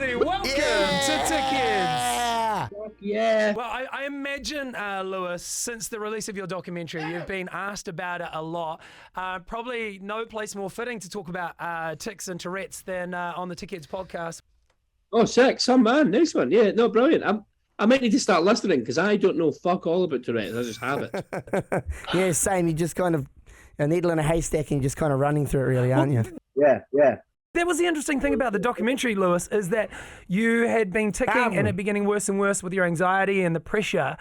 everybody. Welcome to Tic-Heads. Yeah. Well, I imagine, Lewis, since the release of your documentary, you've been asked about it a lot. Probably no place more fitting to talk about tics and Tourette's than on the Tic-Heads podcast. Oh, sick. Some man. Nice one. Yeah, no, brilliant. I might need to start listening because I don't know fuck all about Tourette. I just have it. Yeah, same. You just kind of a needle in a haystack and you're just kind of running through it, really, aren't you? Yeah. That was the interesting thing about the documentary, Lewis, is that you had been ticking and it beginning worse and worse with your anxiety and the pressure.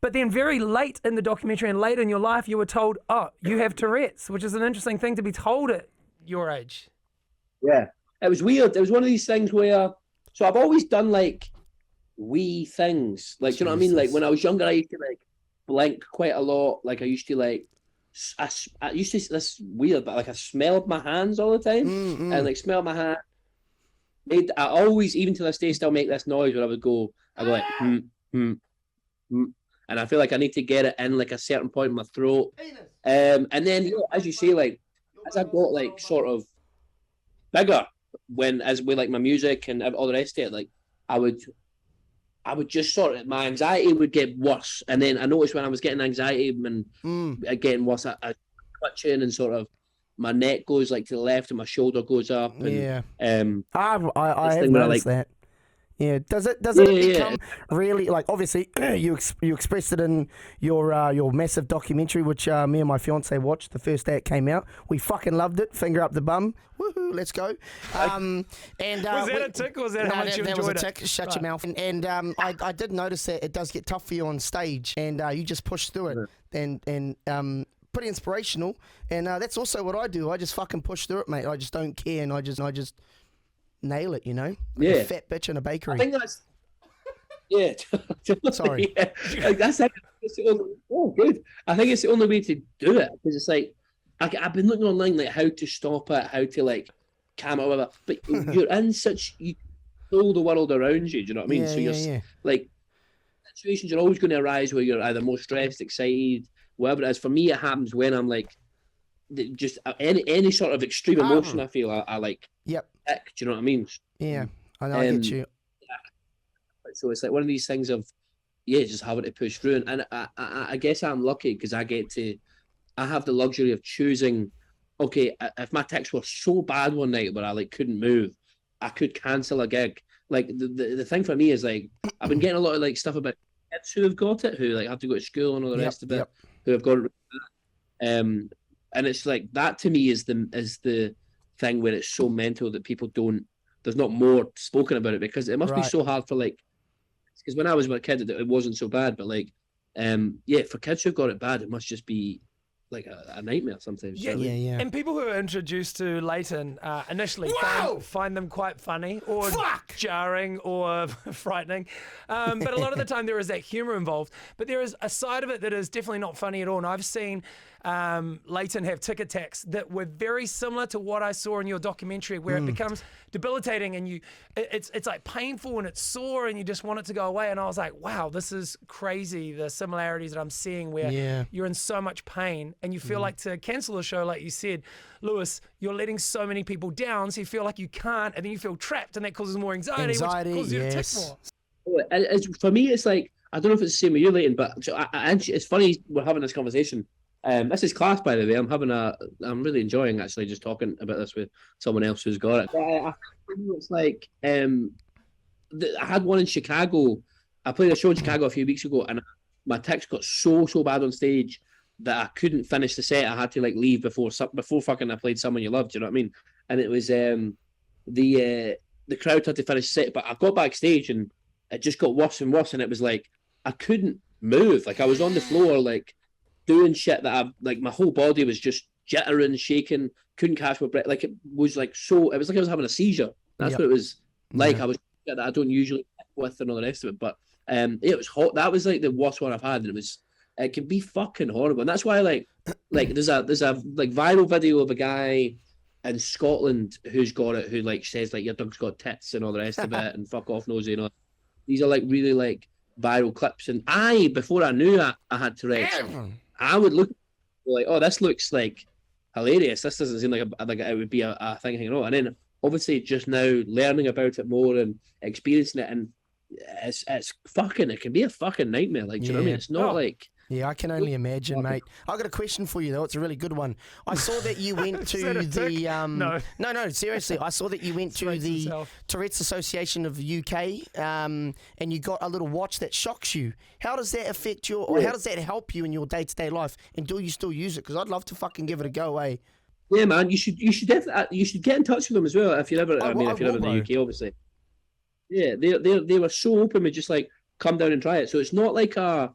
But then very late in the documentary and late in your life, you were told, oh, you have Tourette's, which is an interesting thing to be told at your age. Yeah. It was weird. It was one of these things where, so I've always done like wee things. Like, do you know what I mean? Like when I was younger, I used to like blink quite a lot. Like I used to like, I used to, this weird, but like I smelled my hands all the time and like smelled my hand. I always, even to this day, still make this noise when I would go, I'd go like, and I feel like I need to get it in like a certain point in my throat. And then, you know, as you say, like, as I got like sort of bigger, as with like my music and all the rest of it, like I would just sort of, my anxiety would get worse. And then I noticed when I was getting anxiety and getting worse, I twitching and sort of my neck goes like to the left and my shoulder goes up. And, yeah. I have noticed that. Yeah. Does it become really, like, obviously you expressed it in your massive documentary, which me and my fiance watched the first day it came out. We fucking loved it. Finger up the bum. Woohoo, let's go. Was that a tick or was that how much you enjoyed it? That was a tick. Shut your mouth. And I did notice that it does get tough for you on stage and you just push through it. And pretty inspirational. And that's also what I do. I just fucking push through it, mate. I just don't care and I just nail it, you know? Like a fat bitch in a bakery. I think that's... Yeah. Sorry. Yeah. Like, that's the only... Oh, good. I think it's the only way to do it because it's like, I've been looking online, like how to stop it, how to like calm it, whatever. But you're in such... You feel the world around you, do you know what I mean? Yeah, so you're like... Situations are always going to arise where you're either more stressed, excited, whatever it is. For me, it happens when I'm like... Just any sort of extreme emotion I feel, I like... Yep. Do you know what I mean? Yeah, I know. I get you. So it's like one of these things of, just having to push through. And I guess I'm lucky because I have the luxury of choosing. Okay, if my tics were so bad one night where I like couldn't move, I could cancel a gig. Like the thing for me is like I've been getting a lot of like stuff about kids who have got it, who like have to go to school and all the rest of it, who have got it. And it's like that to me is the thing where it's so mental that people there's not more spoken about it because it must be so hard for like, because when I was a kid it wasn't so bad, but like for kids who've got it bad it must just be like a nightmare sometimes. Yeah. And people who are introduced to Leighton initially find them quite funny or jarring or frightening. But a lot of the time there is that humour involved. But there is a side of it that is definitely not funny at all. And I've seen Leighton have tic attacks that were very similar to what I saw in your documentary, where it becomes debilitating and it's like painful and it's sore and you just want it to go away. And I was like, wow, this is crazy, the similarities that I'm seeing where you're in so much pain and you feel like to cancel a show, like you said, Lewis, you're letting so many people down, so you feel like you can't, and then you feel trapped, and that causes more anxiety which causes you to tic more. For me, it's like, I don't know if it's the same with you, Leighton, but it's funny we're having this conversation. This is class, by the way. I'm really enjoying actually just talking about this with someone else who's got it. I think it's like I had one in Chicago. I played a show in Chicago a few weeks ago, and my tics got so bad on stage that I couldn't finish the set. I had to like leave before fucking I played Someone You Loved. You know what I mean? And it was the crowd had to finish the set, but I got backstage and it just got worse and worse, and it was like I couldn't move. Like I was on the floor, like doing shit that like my whole body was just jittering, shaking, couldn't catch my breath. Like it was like it was like I was having a seizure. That's what it was like. I was that I don't usually with and all the rest of it, but it was hot. That was like the worst one I've had, and it can be fucking horrible. And that's why like there's a like viral video of a guy in Scotland who's got it, who like says like your dog's got tits and all the rest of it and fuck off nosy, you know. These are like really like viral clips, and before I knew I had Tourette's, I would look like, oh, this looks like hilarious. This doesn't seem like it would be a thing hanging on. And then obviously just now learning about it more and experiencing it, and it's fucking, it can be a fucking nightmare. Like, do you know what I mean? It's not like. Yeah, I can only imagine, mate. I got a question for you though. It's a really good one. I saw that you went to no, seriously. I saw that you went to the Tourette's Association of the UK, and you got a little watch that shocks you. How does that affect your, or how does that help you in your day-to-day life? And do you still use it? Because I'd love to fucking give it a go, eh? Yeah, man. You should definitely get in touch with them as well if you're ever. If you're ever in the UK, obviously. Yeah, they were so open with just like come down and try it. So it's not like a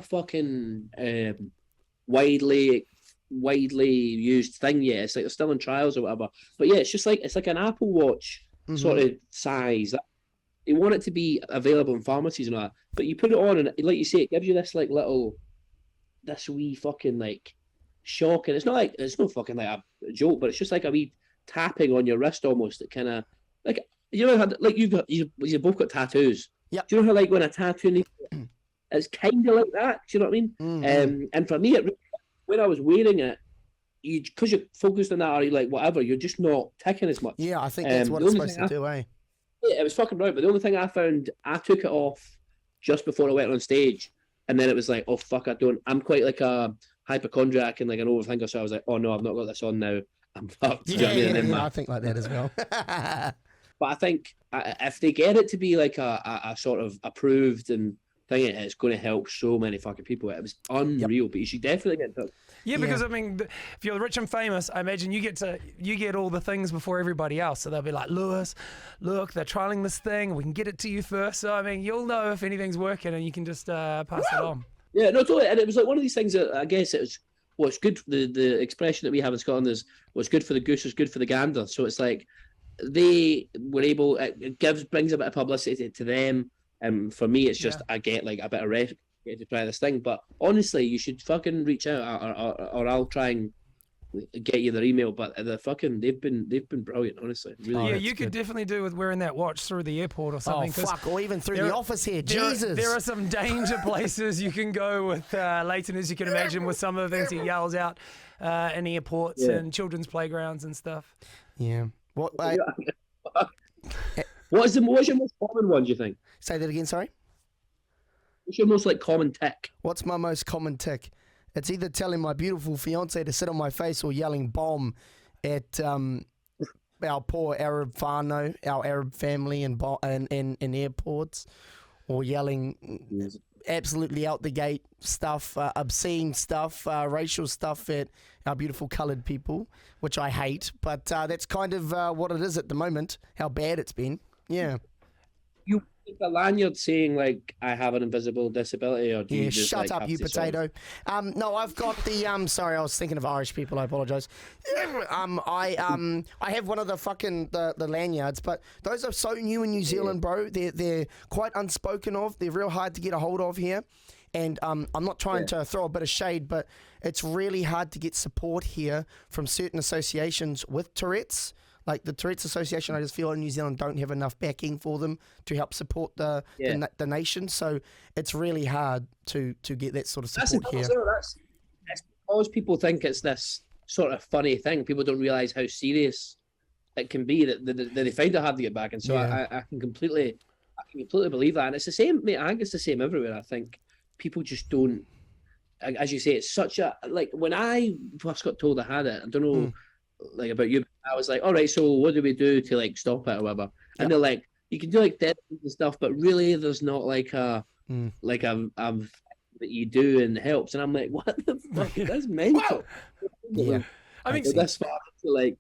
fucking widely used thing yet. It's like they're still in trials or whatever. But yeah, it's like an Apple Watch sort of size. They want it to be available in pharmacies and all that. But you put it on and, like you say, it gives you this like this wee fucking like shock. And it's no fucking like a joke, but it's just like a wee tapping on your wrist almost. That kind of like, you know, like you've both got tattoos. Yeah. Do you know how like when a tattoo needs, it's kind of like that. Do you know what I mean? And for me, when I was wearing it, because you're focused on that or you're like whatever, you're just not ticking as much. Yeah, I think that's what it's supposed to do, eh? Yeah, it was fucking right. But the only thing I found, I took it off just before I went on stage, and then it was like, oh fuck, I'm quite like a hypochondriac and like an overthinker, so I was like, oh no, I've not got this on now. I'm fucked. I think like that as well. But I think if they get it to be like a sort of approved and thing, it's going to help so many fucking people. It was unreal, but you should definitely get in touch. Yeah, because I mean, if you're rich and famous, I imagine you get all the things before everybody else. So they'll be like, Lewis, look, they're trialing this thing. We can get it to you first. So I mean, you'll know if anything's working, and you can just pass it on. Yeah, no, totally. And it was like one of these things that I guess it was what's good. The expression that we have in Scotland is what's good for the goose is good for the gander. So it's like they were able. It brings a bit of publicity to them. And for me, it's just I get like a bit of rest to try this thing. But honestly, you should fucking reach out, or I'll try and get you their email. But they've been brilliant, honestly. Really. Yeah, you could definitely do with wearing that watch through the airport or something. Oh fuck, or even through the office here. Jesus, there are some danger places you can go with Leighton, as you can imagine, with some of the things he yells out in airports and children's playgrounds and stuff. Yeah. What's your most common one, do you think? Say that again, sorry? What's your most like common tic? What's my most common tic? It's either telling my beautiful fiance to sit on my face or yelling bomb at our poor Arab whānau, our Arab family in airports, or yelling absolutely out the gate stuff, obscene stuff, racial stuff at our beautiful coloured people, which I hate. But that's kind of what it is at the moment, how bad it's been. Yeah. You keep a lanyard saying like I have an invisible disability, or do you just shut like, up, you potato. No, I've got the sorry, I was thinking of Irish people. I apologise. I have one of the fucking the lanyards, but those are so new in New Zealand, bro. They're quite unspoken of. They're real hard to get a hold of here. And I'm not trying to throw a bit of shade, but it's really hard to get support here from certain associations with Tourette's. Like the Tourette's Association, I just feel in New Zealand don't have enough backing for them to help support the nation. So it's really hard to get that sort of support here. That's because people think it's this sort of funny thing. People don't realise how serious it can be that they find it hard to get back. And so I can completely believe that. And it's the same, mate. I think it's the same everywhere. I think people just don't, as you say, it's such a, like when I first got told I had it, I don't know, like about you, I was like, all right, so what do we do to like stop it or whatever? And they're like, you can do like therapies and stuff, but really there's not like a that you do and helps. And I'm like, what the fuck? That's mental. Yeah. I mean, that's far to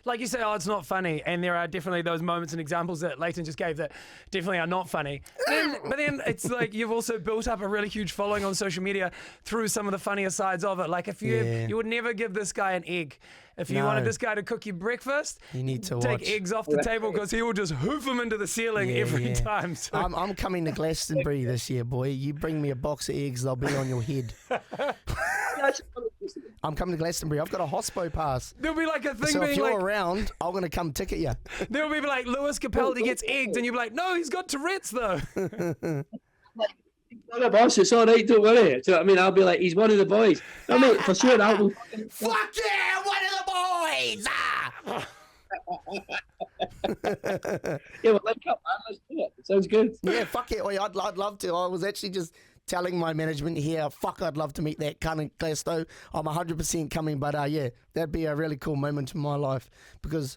like you say, oh, it's not funny, and there are definitely those moments and examples that Leighton just gave that definitely are not funny. But then it's like you've also built up a really huge following on social media through some of the funnier sides of it. Like if you would never give this guy an egg. If you wanted this guy to cook you breakfast, you need to take watch. Eggs off the table because he will just hoof them into the ceiling every time. So. I'm coming to Glastonbury this year, boy. You bring me a box of eggs, they'll be on your head. I'm coming to Glastonbury. I've got a hospo pass. There'll be like a thing so being if you're like, around, I'm going to come ticket you. There'll be like, Lewis Capaldi gets egged, and you'll be like, no, he's got Tourette's though. Not a boss, it's all right, don't worry. Do you know what I mean? I'll be like, he's one of the boys. No, mate, for sure, I will. Fuck yeah, one of the boys! Yeah, well, link up, man. Let's do it. It sounds good. Yeah, fuck it. I'd love to. I was actually just telling my management here, fuck, I'd love to meet that cunt Clesto. I'm 100% coming, but yeah, that'd be a really cool moment in my life because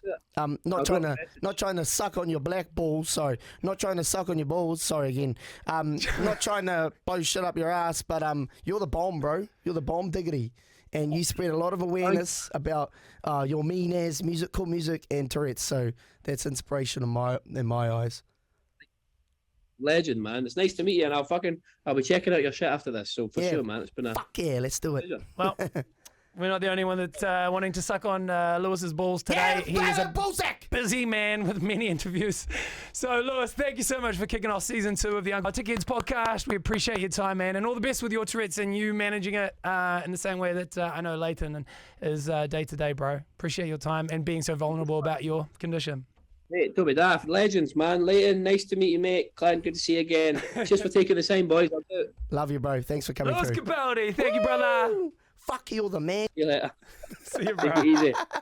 not trying to suck on your black balls. Sorry, not trying to suck on your balls. Sorry again. Not trying to blow shit up your ass, but you're the bomb, bro. You're the bomb diggity. And you spread a lot of awareness about your mean ass music, cool music, and Tourette. So that's inspiration in my eyes. Legend, man. It's nice to meet you, and I'll be checking out your shit after this. So for sure, man, it's been a fuck yeah. Let's do it. pleasure. Well, we're not the only one that's wanting to suck on Lewis's balls today. Yeah, He's a ballsack. busy man with many interviews. So, Lewis, thank you so much for kicking off season 2 of the Uncle Tics podcast. We appreciate your time, man, and all the best with your Tourette's and you managing it in the same way that I know Leighton is day to day, bro. Appreciate your time and being so vulnerable about your condition. Mate, don't be daft. Legends, man. Leighton, nice to meet you, mate. Clint, good to see you again. Cheers for taking the sign, boys. I'll do it. Love you, bro. Thanks for coming Lewis through. Capaldi, thank you, brother. Fuck, you're the man. See you later. See you, bro. Take it easy.